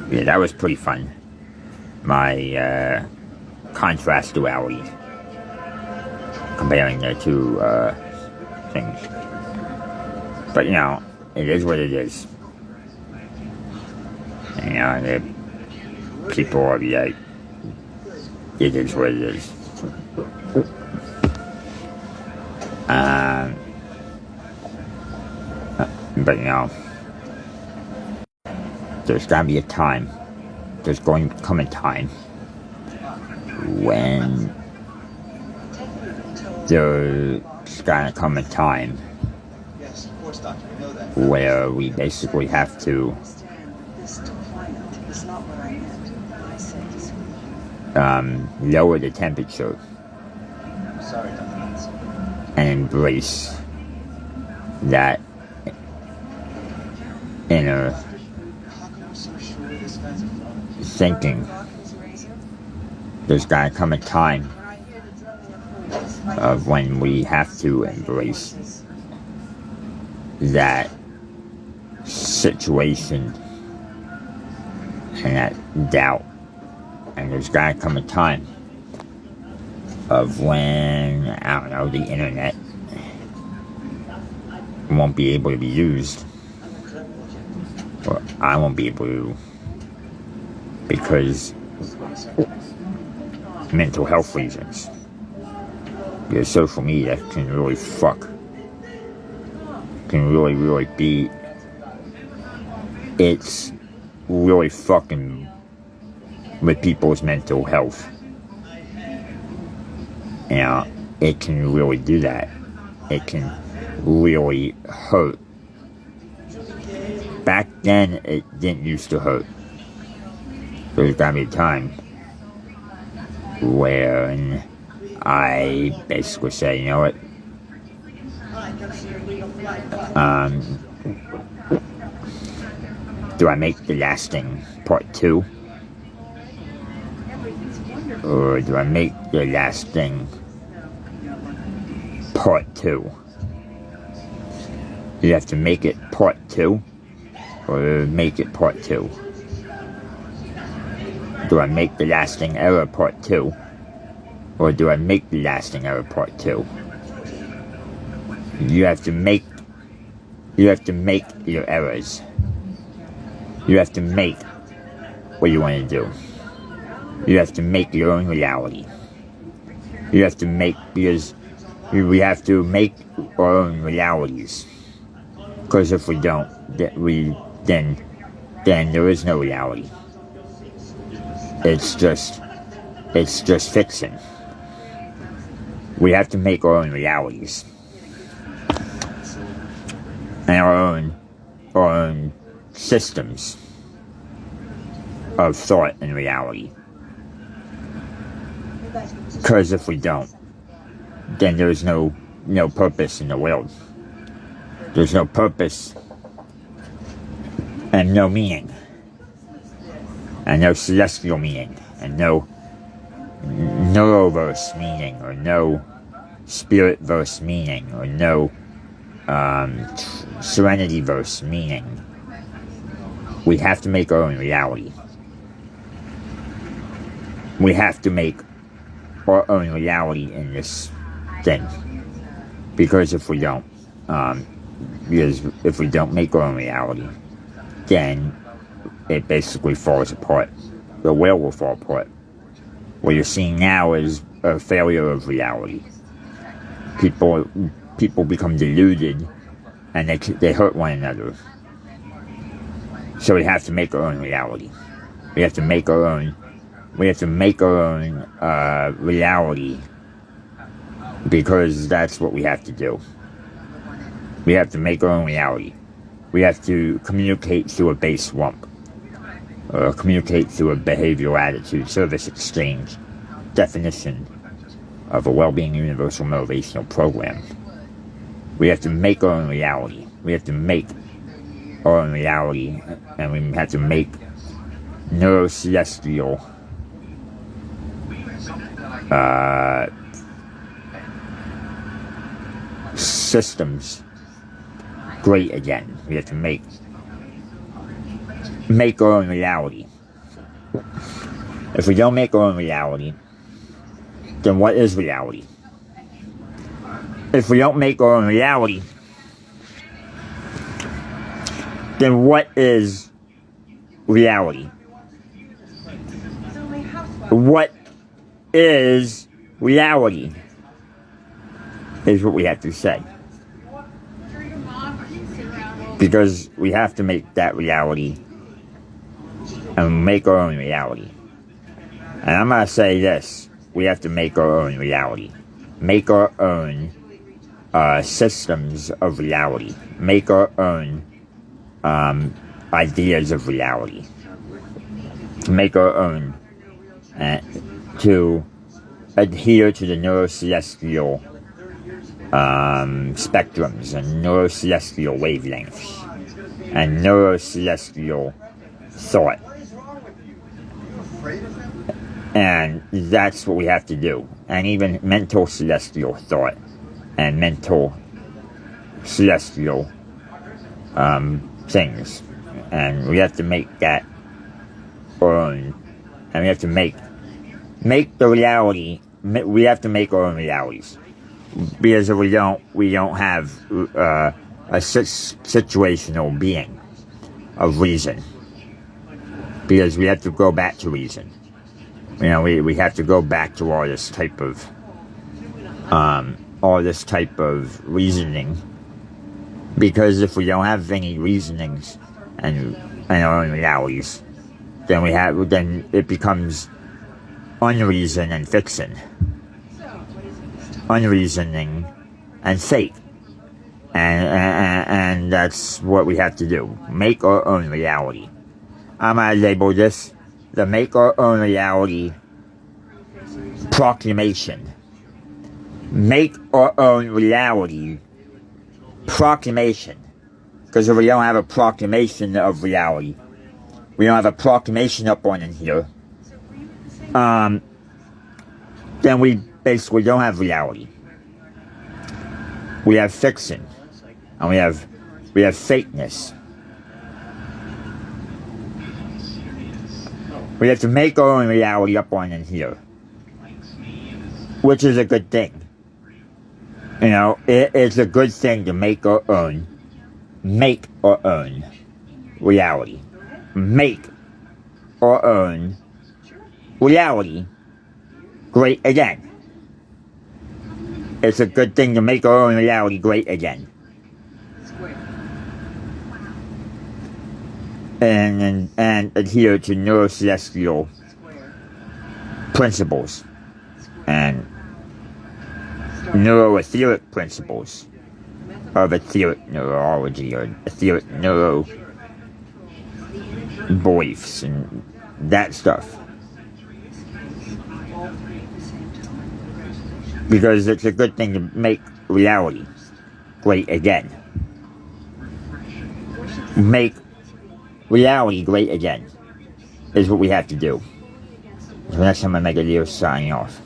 Yeah, that was pretty fun. My contrast duality, comparing the two things. But it is what it is. The people are like, it is what it is. But there's gotta be a time. There's going to come a time when there's gotta come a time where we basically have to lower the temperature and embrace that inner thinking. There's gotta come a time of when we have to embrace that situation and that doubt. And there's gotta come a time of when, the internet won't be able to be used. Or I won't be able to, because mental health reasons. Because social media can really really be, it's really fucking with people's mental health. It can really do that. It can really hurt. Back then, it didn't used to hurt. There's gotta be a time when I basically say, you know what? Do I make The Lasting Part 2? Or do I make The Lasting Part 2? You have to make it Part 2, or make it Part 2. Do I make The Lasting Error Part 2, or do I make The Lasting Error Part 2? You have to make your errors. You have to make what you want to do. You have to make your own reality. You have to make, because we have to make our own realities. Because if we don't, then there is no reality. It's just fiction. We have to make our own realities. And our own systems of thought and reality. Because if we don't, then there's no purpose in the world. There's no purpose and no meaning, and no celestial meaning, and no Neuroverse meaning, or no Spiritverse meaning, or no Serenityverse meaning. We have to make our own reality. We have to make our own reality in this thing. Because if we don't make our own reality, then it basically falls apart. The world will fall apart. What you're seeing now is a failure of reality. People become deluded, and they hurt one another. So we have to make our own reality. We have to make our own reality, because that's what we have to do. We have to make our own reality. We have to communicate through a base lump, or communicate through a behavioral attitude service exchange definition of a well-being universal motivational program. We have to make our own reality. We have to make our own reality, and we have to make Neuro-celestial systems great again. We have to make make our own reality. If we don't make our own reality, then what is reality? If we don't make our own reality, then what is reality? What is reality? Is what we have to say. Because we have to make that reality and make our own reality. And I'm going to say this. We have to make our own reality. Make our own systems of reality. Make our own ideas of reality. Make our own. To adhere to the neuro-celestial spectrums and neuro-celestial wavelengths and neuro-celestial thought. And that's what we have to do. And even mental celestial thought and mental celestial things. And we have to make that our own. And we have to make the reality. We have to make our own realities. Because if we don't have a situational being of reason. Because we have to go back to reason. You know, we have to go back to all this type of reasoning. Because if we don't have any reasonings and our own realities, then it becomes unreason and fiction. Unreasoning and fake. And that's what we have to do. Make our own reality. I'm going to label this the Make Our Own Reality Proclamation. Make our own reality proclamation. Because if we don't have a proclamation of reality, we don't have a proclamation up on in here, then we basically don't have reality. We have fiction. And we have fakeness. We have to make our own reality up on in here. Which is a good thing. You know, it's a good thing to make our own reality. Make our own reality great again. It's a good thing to make our own reality great again. And adhere to neuro-celestial principles and neuro-etheric principles of etheric neurology or etheric neuro beliefs and that stuff. Because it's a good thing to make reality great again. Make reality great again is what we have to do. So next time I make a video signing off.